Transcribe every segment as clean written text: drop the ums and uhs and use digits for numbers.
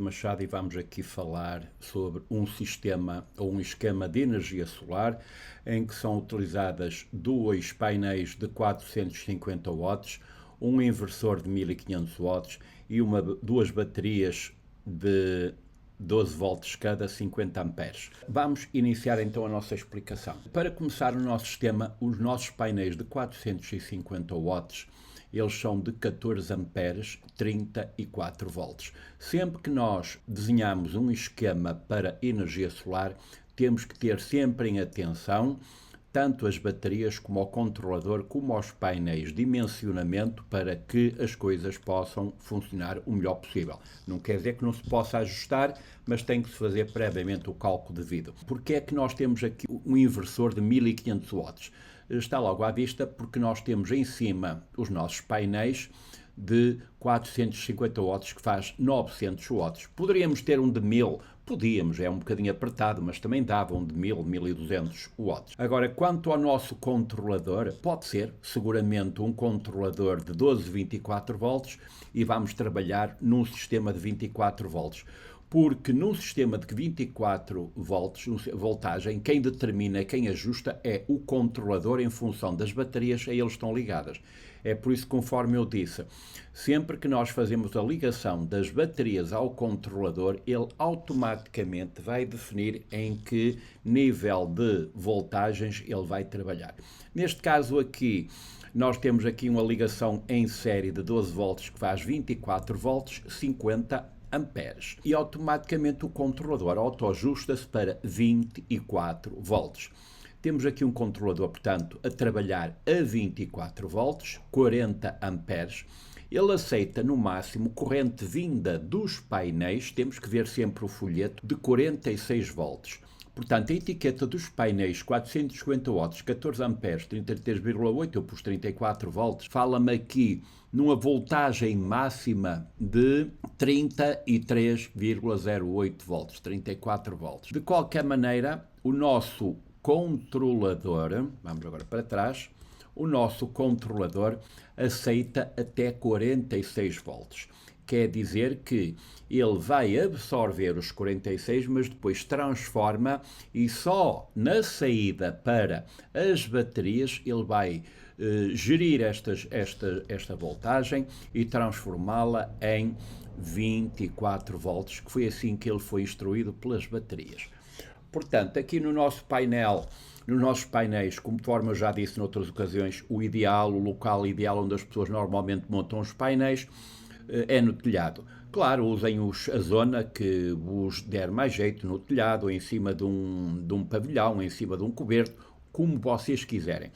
Machado e vamos aqui falar sobre um sistema ou um esquema de energia solar em que são utilizadas dois painéis de 450 watts, um inversor de 1500 watts e duas baterias de 12 volts cada, 50 amperes. Vamos iniciar então a nossa explicação. Para começar o nosso sistema, os nossos painéis de 450 watts eles são de 14 amperes, 34 volts. Sempre que nós desenhamos um esquema para energia solar, temos que ter sempre em atenção tanto as baterias como o controlador, como os painéis de dimensionamento para que as coisas possam funcionar o melhor possível. Não quer dizer que não se possa ajustar, mas tem que se fazer previamente o cálculo devido. Porque é que nós temos aqui um inversor de 1500 watts? Está logo à vista porque nós temos em cima os nossos painéis de 450 watts que faz 900 watts. Poderíamos ter um de 1000, podíamos, é um bocadinho apertado, mas também dava um de 1000, 1200 watts. Agora, quanto ao nosso controlador, pode ser seguramente um controlador de 12, 24 volts e vamos trabalhar num sistema de 24 volts. Porque num sistema de 24 volts, voltagem, quem determina, quem ajusta é o controlador em função das baterias a eles estão ligadas. É por isso, conforme eu disse, sempre que nós fazemos a ligação das baterias ao controlador, ele automaticamente vai definir em que nível de voltagens ele vai trabalhar. Neste caso aqui, nós temos aqui uma ligação em série de 12 volts que faz 24 volts, 50 amperes. E automaticamente o controlador autoajusta-se para 24 volts. Temos aqui um controlador, portanto, a trabalhar a 24 volts, 40 amperes. Ele aceita no máximo corrente vinda dos painéis, temos que ver sempre o folheto, de 46 volts. Portanto, a etiqueta dos painéis 450 watts, 14 amperes, 33,8, eu pus 34 volts, fala-me aqui numa voltagem máxima de 33,08 volts, 34 volts. De qualquer maneira, o nosso controlador, vamos agora para trás, o nosso controlador aceita até 46 volts. Quer dizer que ele vai absorver os 46, mas depois transforma e só na saída para as baterias ele vai gerir esta voltagem e transformá-la em 24 volts, que foi assim que ele foi instruído pelas baterias. Portanto, aqui no nosso painel, nos nossos painéis, conforme eu já disse noutras ocasiões, o local ideal onde as pessoas normalmente montam os painéis é no telhado. Claro, usem a zona que vos der mais jeito no telhado, ou em cima de um pavilhão, em cima de um coberto, como vocês quiserem.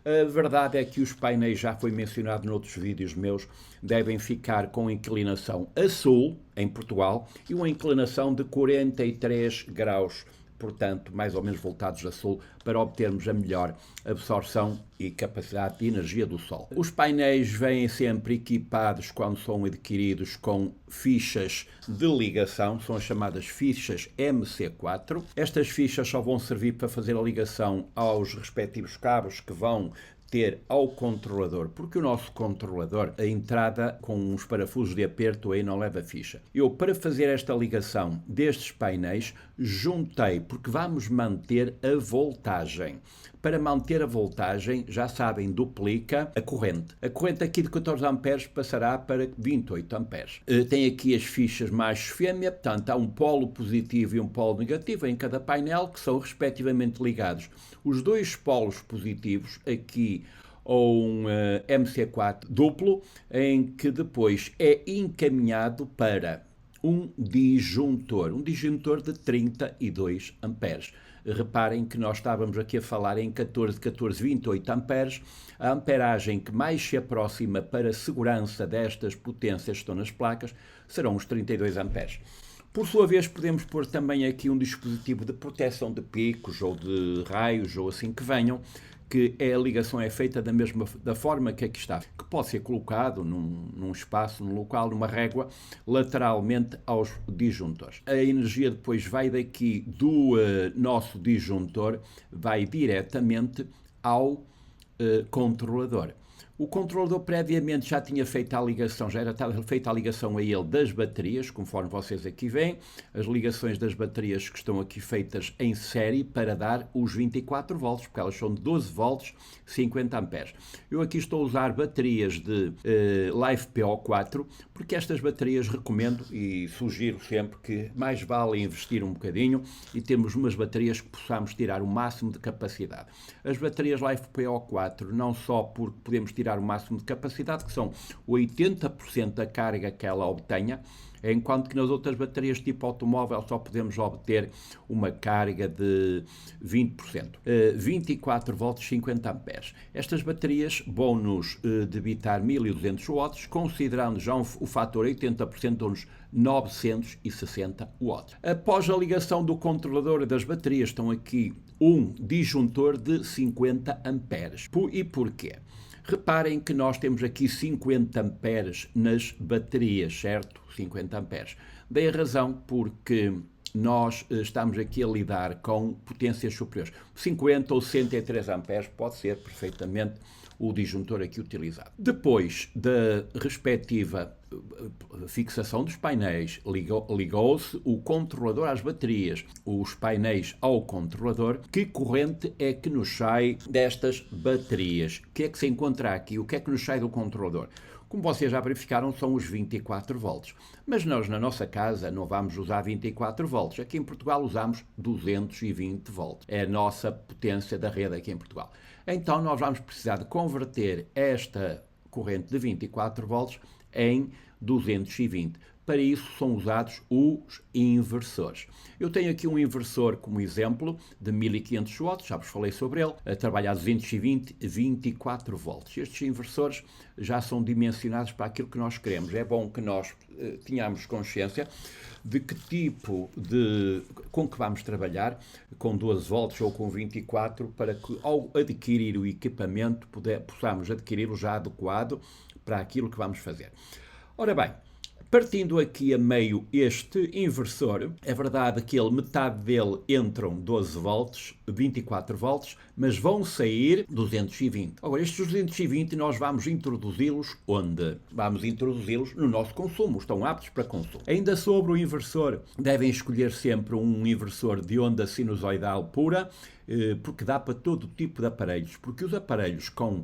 A verdade é que os painéis, já foi mencionado noutros vídeos meus, devem ficar com inclinação a sul, em Portugal, e uma inclinação de 43 graus, portanto, mais ou menos voltados a sul, para obtermos a melhor absorção e capacidade de energia do sol. Os painéis vêm sempre equipados, quando são adquiridos, com fichas de ligação, são as chamadas fichas MC4. Estas fichas só vão servir para fazer a ligação aos respectivos cabos que vão ter ao controlador, porque o nosso controlador, a entrada com uns parafusos de aperto aí não leva ficha. Eu, para fazer esta ligação destes painéis, juntei, porque vamos manter a voltagem. Para manter a voltagem, já sabem, duplica a corrente. A corrente aqui de 14 amperes passará para 28 amperes. Tem aqui as fichas macho fêmea, portanto há um polo positivo e um polo negativo em cada painel que são respectivamente ligados. Os dois polos positivos aqui ou um MC4 duplo, em que depois é encaminhado para um disjuntor de 32 amperes. Reparem que nós estávamos aqui a falar em 14, 28 amperes. A amperagem que mais se aproxima para a segurança destas potências que estão nas placas serão os 32 amperes. Por sua vez, podemos pôr também aqui um dispositivo de proteção de picos ou de raios ou assim que venham, que a ligação é feita da forma que aqui está, que pode ser colocado num espaço, num local, numa régua, lateralmente aos disjuntores. A energia depois vai daqui do nosso disjuntor, vai diretamente ao controlador. O controlador previamente já tinha feito a ligação, já era feita a ligação a ele das baterias, conforme vocês aqui veem, as ligações das baterias que estão aqui feitas em série para dar os 24 volts, porque elas são de 12 volts, 50 amperes. Eu aqui estou a usar baterias de LiFePO4, porque estas baterias recomendo e sugiro sempre que mais vale investir um bocadinho e temos umas baterias que possamos tirar o máximo de capacidade. As baterias LiFePO4 não só porque podemos tirar o máximo de capacidade, que são 80% da carga que ela obtenha, enquanto que nas outras baterias tipo automóvel só podemos obter uma carga de 20%. 24 volts, 50 amperes. Estas baterias vão-nos debitar 1200 watts, considerando já o fator 80%, dão-nos 960 watts. Após a ligação do controlador das baterias, estão aqui um disjuntor de 50 amperes. E porquê? Reparem que nós temos aqui 50 amperes nas baterias, certo? 50 amperes. Dei a razão porque nós estamos aqui a lidar com potências superiores. 50 ou 63 amperes pode ser perfeitamente o disjuntor aqui utilizado. Depois da respectiva fixação dos painéis, ligou-se o controlador às baterias, os painéis ao controlador. Que corrente é que nos sai destas baterias? O que é que se encontra aqui? O que é que nos sai do controlador? Como vocês já verificaram, são os 24 volts. Mas nós, na nossa casa, não vamos usar 24 volts. Aqui em Portugal usamos 220 volts. É a nossa potência da rede aqui em Portugal. Então, nós vamos precisar de converter esta corrente de 24 volts em 220. Para isso são usados os inversores. Eu tenho aqui um inversor como exemplo de 1500 watts, já vos falei sobre ele, a trabalhar a 220, 24 volts. Estes inversores já são dimensionados para aquilo que nós queremos. É bom que nós tenhamos consciência de que tipo com que vamos trabalhar, com 12 volts ou com 24, para que ao adquirir o equipamento possamos adquiri-lo já adequado para aquilo que vamos fazer. Ora bem, partindo aqui a meio este inversor, é verdade que metade dele entram 12 volts, 24 volts, mas vão sair 220. Agora, estes 220 nós vamos introduzi-los onde? Vamos introduzi-los no nosso consumo, estão aptos para consumo. Ainda sobre o inversor, devem escolher sempre um inversor de onda sinusoidal pura, porque dá para todo tipo de aparelhos, porque os aparelhos com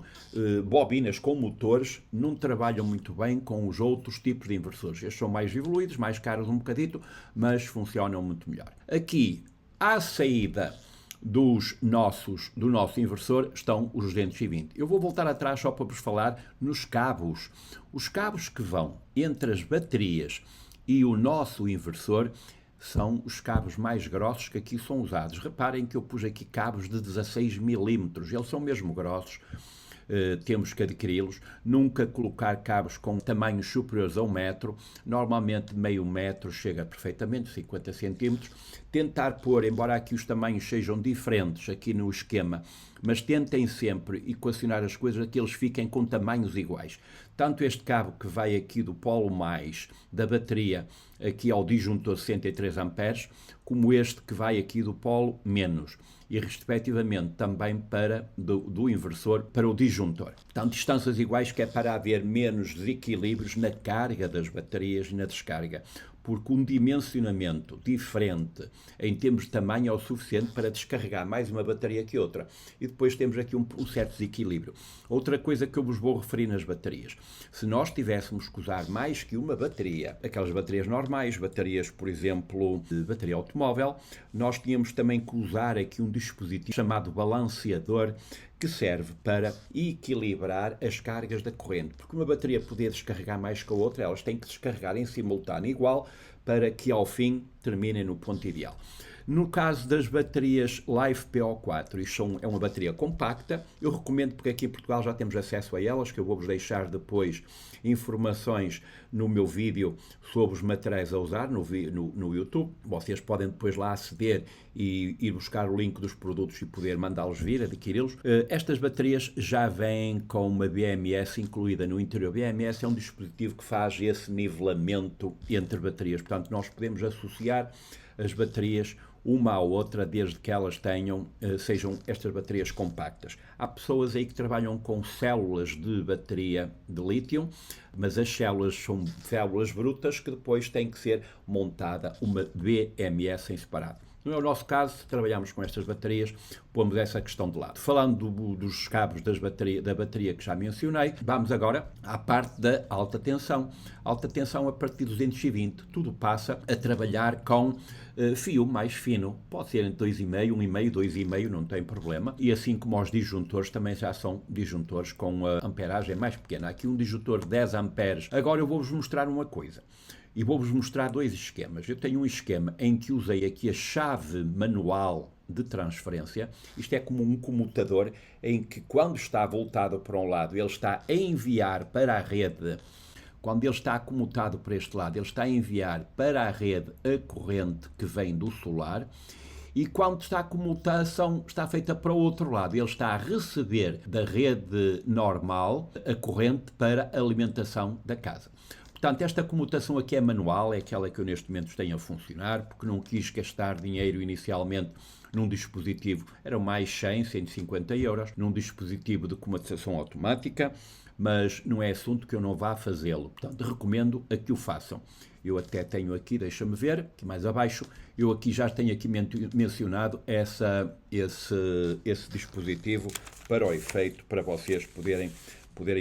bobinas, com motores, não trabalham muito bem com os outros tipos de inversores. Estes são mais evoluídos, mais caros um bocadito, mas funcionam muito melhor. Aqui, à saída do nosso inversor, estão os 220. Eu vou voltar atrás só para vos falar nos cabos. Os cabos que vão entre as baterias e o nosso inversor são os cabos mais grossos que aqui são usados. Reparem que eu pus aqui cabos de 16 milímetros, eles são mesmo grossos. Temos que adquiri-los, nunca colocar cabos com tamanhos superiores a 1 metro, normalmente meio metro chega perfeitamente, 50 centímetros, tentar pôr, embora aqui os tamanhos sejam diferentes aqui no esquema, mas tentem sempre equacionar as coisas que eles fiquem com tamanhos iguais. Tanto este cabo que vai aqui do polo mais da bateria aqui ao disjuntor 63 amperes, como este que vai aqui do polo menos, e respectivamente também para do inversor para o disjuntor. Portanto, distâncias iguais, que é para haver menos desequilíbrios na carga das baterias e na descarga, porque um dimensionamento diferente em termos de tamanho é o suficiente para descarregar mais uma bateria que outra. E depois temos aqui um certo desequilíbrio. Outra coisa que eu vos vou referir nas baterias. Se nós tivéssemos que usar mais que uma bateria, aquelas baterias normais, baterias, por exemplo, de bateria automóvel, nós tínhamos também que usar aqui um dispositivo chamado balanceador, que serve para equilibrar as cargas da corrente, porque uma bateria poder descarregar mais que a outra, elas têm que descarregar em simultâneo igual para que ao fim terminem no ponto ideal. No caso das baterias LiFePO4, isto é uma bateria compacta, eu recomendo, porque aqui em Portugal já temos acesso a elas, que eu vou-vos deixar depois informações no meu vídeo sobre os materiais a usar no YouTube. Vocês podem depois lá aceder e ir buscar o link dos produtos e poder mandá-los vir, adquiri-los. Estas baterias já vêm com uma BMS incluída no interior. BMS é um dispositivo que faz esse nivelamento entre baterias, portanto nós podemos associar as baterias uma à outra, desde que elas sejam estas baterias compactas. Há pessoas aí que trabalham com células de bateria de lítio, mas as células são células brutas que depois tem que ser montada uma BMS em separado. No é o nosso caso, se trabalhamos com estas baterias, pomos essa questão de lado. Falando dos cabos da bateria que já mencionei, vamos agora à parte da alta tensão. Alta tensão a partir de 220, tudo passa a trabalhar com fio mais fino, pode ser entre 2,5, 1,5, 2,5, não tem problema. E assim como os disjuntores, também já são disjuntores com a amperagem mais pequena. Aqui um disjuntor de 10 amperes. Agora eu vou-vos mostrar uma coisa. E vou-vos mostrar dois esquemas. Eu tenho um esquema em que usei aqui a chave manual de transferência. Isto é como um comutador em que, quando está voltado para um lado, ele está a enviar para a rede. Quando ele está comutado para este lado, ele está a enviar para a rede a corrente que vem do solar. E quando está a comutação, está feita para o outro lado. Ele está a receber da rede normal a corrente para a alimentação da casa. Portanto, esta comutação aqui é manual, é aquela que eu neste momento tenho a funcionar, porque não quis gastar dinheiro inicialmente num dispositivo, eram mais 100, 150 euros, num dispositivo de comutação automática, mas não é assunto que eu não vá fazê-lo. Portanto, recomendo a que o façam. Eu até tenho aqui, deixa-me ver, aqui mais abaixo, eu aqui já tenho aqui mencionado esse dispositivo para o efeito, para vocês poderem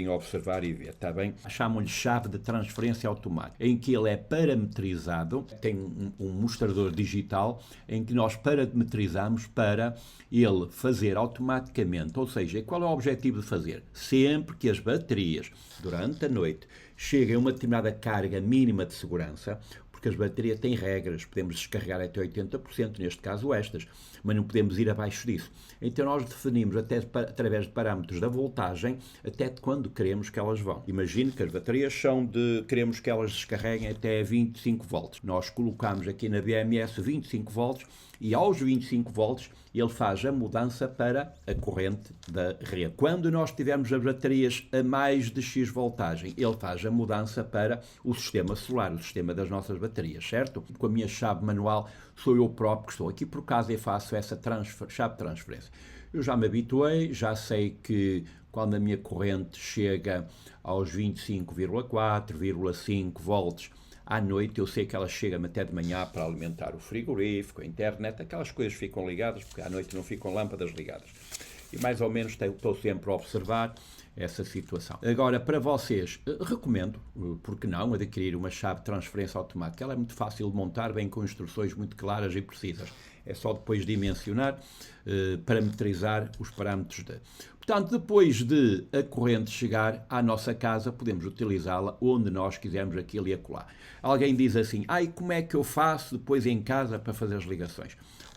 observar e ver, está bem? Chamam-lhe chave de transferência automática, em que ele é parametrizado, tem um mostrador digital, em que nós parametrizamos para ele fazer automaticamente, ou seja, qual é o objetivo de fazer? Sempre que as baterias, durante a noite, cheguem a uma determinada carga mínima de segurança, porque as baterias têm regras, podemos descarregar até 80%, neste caso estas, mas não podemos ir abaixo disso. Então nós definimos, até através de parâmetros da voltagem, até de quando queremos que elas vão. Imagine que as baterias queremos que elas descarreguem até 25 volts. Nós colocamos aqui na BMS 25 volts e aos 25 volts ele faz a mudança para a corrente da rede. Quando nós tivermos as baterias a mais de X voltagem, ele faz a mudança para o sistema solar, o sistema das nossas baterias, certo? Com a minha chave manual, sou eu próprio que estou aqui por casa e faço essa chave de transferência. Eu já me habituei, já sei que quando a minha corrente chega aos 25,4,5 volts, à noite eu sei que ela chega-me até de manhã para alimentar o frigorífico, a internet, aquelas coisas ficam ligadas, porque à noite não ficam lâmpadas ligadas. E mais ou menos estou sempre a observar essa situação. Agora, para vocês, recomendo, porque não, adquirir uma chave de transferência automática. Ela é muito fácil de montar, vem com instruções muito claras e precisas. É só depois dimensionar, parametrizar os parâmetros de... Portanto, depois de a corrente chegar à nossa casa, podemos utilizá-la onde nós quisermos, aquilo e acolá. Alguém diz assim, como é que eu faço depois em casa para fazer as ligações?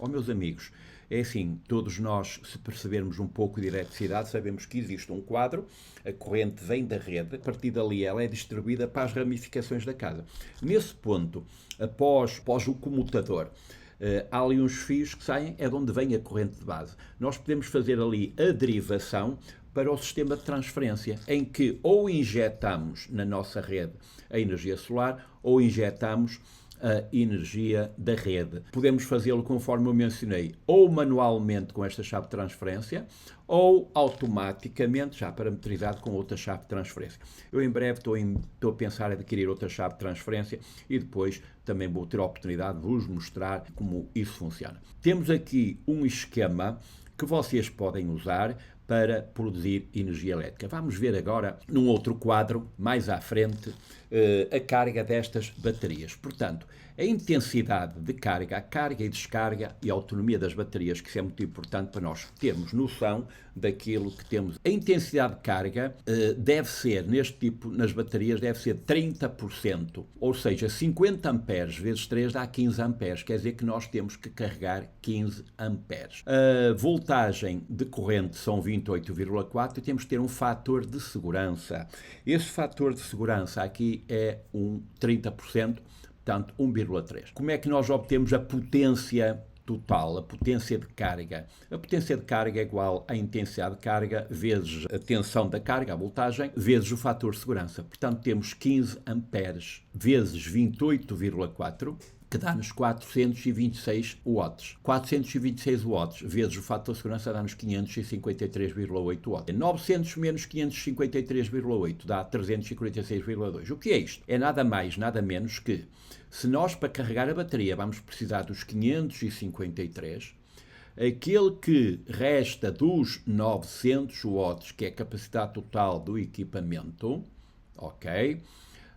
Meus amigos, é assim, todos nós, se percebermos um pouco de eletricidade, sabemos que existe um quadro, a corrente vem da rede, a partir dali ela é distribuída para as ramificações da casa. Nesse ponto, após o comutador, há ali uns fios que saem, é de onde vem a corrente de base. Nós podemos fazer ali a derivação para o sistema de transferência, em que ou injetamos na nossa rede a energia solar ou injetamos a energia da rede. Podemos fazê-lo conforme eu mencionei, ou manualmente com esta chave de transferência, ou automaticamente, já parametrizado com outra chave de transferência. Eu em breve estou a pensar em adquirir outra chave de transferência e depois também vou ter a oportunidade de vos mostrar como isso funciona. Temos aqui um esquema que vocês podem usar para produzir energia elétrica. Vamos ver agora, num outro quadro, mais à frente, a carga destas baterias. Portanto, a intensidade de carga, a carga e descarga e a autonomia das baterias, que isso é muito importante para nós termos noção daquilo que temos. A intensidade de carga deve ser, nas baterias, deve ser 30%, ou seja, 50 amperes vezes 3 dá 15 amperes, quer dizer que nós temos que carregar 15 amperes. A voltagem de corrente são 28,4 e temos que ter um fator de segurança. Esse fator de segurança aqui é um 30%, portanto 1,3. Como é que nós obtemos a potência total, a potência de carga? A potência de carga é igual à intensidade de carga vezes a tensão da carga, a voltagem, vezes o fator de segurança. Portanto, temos 15 amperes vezes 28,4 que dá-nos 426 watts. 426 watts vezes o fator de segurança dá-nos 553,8 watts. 900 menos 553,8 dá 346,2. O que é isto? É nada mais, nada menos que, se nós para carregar a bateria vamos precisar dos 553, aquele que resta dos 900 watts, que é a capacidade total do equipamento, ok?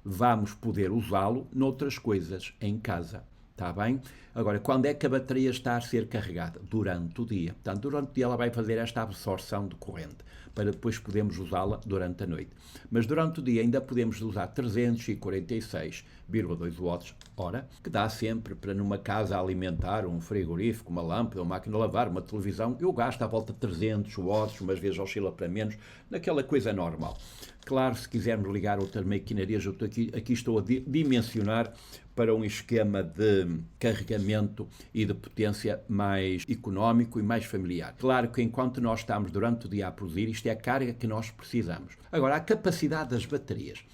Vamos poder usá-lo noutras coisas em casa, está bem? Agora, quando é que a bateria está a ser carregada? Durante o dia. Portanto, durante o dia ela vai fazer esta absorção de corrente, para depois podermos usá-la durante a noite. Mas durante o dia ainda podemos usar 346,2 watts hora, que dá sempre para numa casa alimentar um frigorífico, uma lâmpada, uma máquina de lavar, uma televisão. Eu gasto à volta de 300 watts, umas vezes oscila para menos, naquela coisa normal. Claro, se quisermos ligar outras maquinarias, eu aqui estou a dimensionar para um esquema de carregamento e de potência mais económico e mais familiar. Claro que enquanto nós estamos durante o dia a produzir, isto é a carga que nós precisamos. Agora, a capacidade das baterias,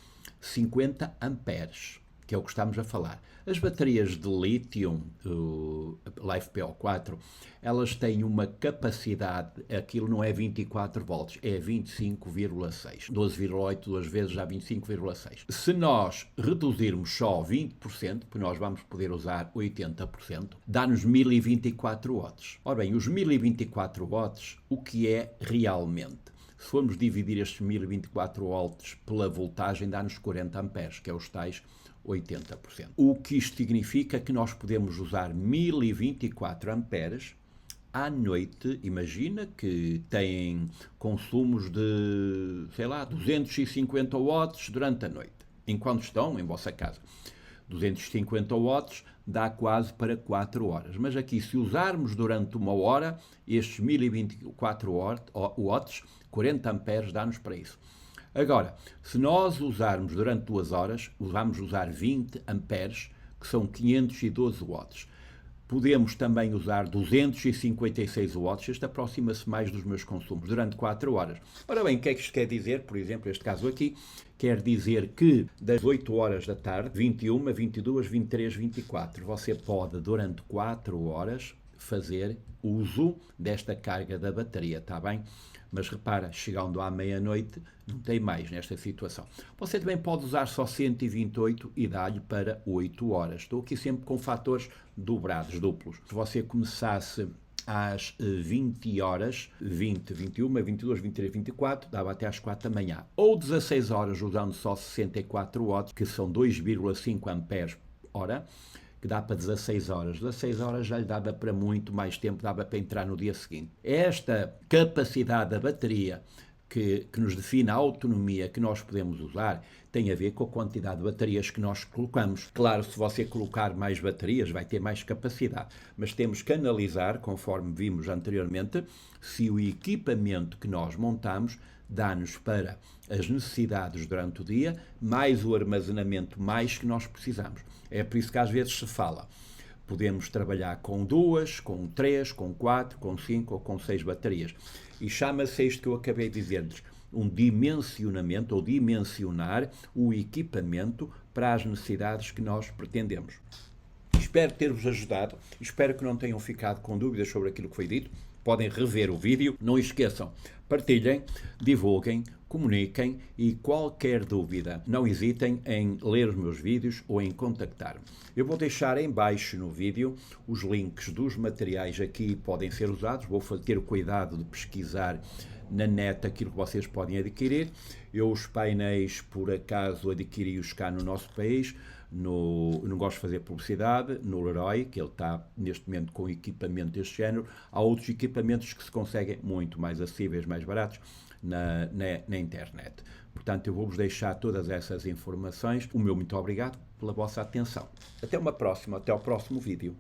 50 amperes, que é o que estamos a falar. As baterias de lítio, LiFePO4, elas têm uma capacidade, aquilo não é 24 volts, é 25,6. 12,8 duas vezes já 25,6. Se nós reduzirmos só 20%, porque nós vamos poder usar 80%, dá-nos 1024 watts. Ora bem, os 1024 watts, o que é realmente? Se formos dividir estes 1024 volts pela voltagem, dá-nos 40 amperes, que é os tais 80%. O que isto significa que nós podemos usar 1024 amperes à noite. Imagina que têm consumos de, sei lá, 250 watts durante a noite, enquanto estão em vossa casa. 250 watts dá quase para 4 horas. Mas aqui, se usarmos durante uma hora, estes 1024 watts, 40 amperes, dá-nos para isso. Agora, se nós usarmos durante 2 horas, vamos usar 20 amperes, que são 512 watts. Podemos também usar 256 watts, este aproxima-se mais dos meus consumos, durante 4 horas. Ora bem, o que é que isto quer dizer? Por exemplo, este caso aqui, quer dizer que das 8 horas da tarde, 21, 22, 23, 24, você pode, durante 4 horas, fazer uso desta carga da bateria, está bem? Mas repara, chegando à meia-noite, não tem mais nesta situação. Você também pode usar só 128 e dá-lhe para 8 horas. Estou aqui sempre com fatores dobrados, duplos. Se você começasse às 20 horas, 20, 21, 22, 23, 24, dava até às 4 da manhã. Ou 16 horas usando só 64 watts, que são 2,5 amperes hora, que dá para 16 horas. 16 horas já lhe dava para muito mais tempo, dava para entrar no dia seguinte. Esta capacidade da bateria que nos define a autonomia que nós podemos usar tem a ver com a quantidade de baterias que nós colocamos. Claro, se você colocar mais baterias, vai ter mais capacidade, mas temos que analisar, conforme vimos anteriormente, se o equipamento que nós montamos dá-nos para as necessidades durante o dia, mais o armazenamento mais que nós precisamos. É por isso que às vezes se fala, podemos trabalhar com 2, com 3, com 4, com 5 ou com 6 baterias. E chama-se isto que eu acabei de dizer-lhes, um dimensionamento ou dimensionar o equipamento para as necessidades que nós pretendemos. Espero ter-vos ajudado, espero que não tenham ficado com dúvidas sobre aquilo que foi dito. Podem rever o vídeo, não esqueçam, partilhem, divulguem, comuniquem e qualquer dúvida, não hesitem em ler os meus vídeos ou em contactar-me. Eu vou deixar em baixo no vídeo os links dos materiais aqui podem ser usados, vou ter o cuidado de pesquisar na net aquilo que vocês podem adquirir. Eu os painéis, por acaso, adquiri-os cá no nosso país, não gosto de fazer publicidade, no Leroy, que ele está neste momento com equipamento deste género. Há outros equipamentos que se conseguem muito mais acessíveis, mais baratos, na internet. Portanto, eu vou-vos deixar todas essas informações. O meu muito obrigado pela vossa atenção. Até uma próxima, até ao próximo vídeo.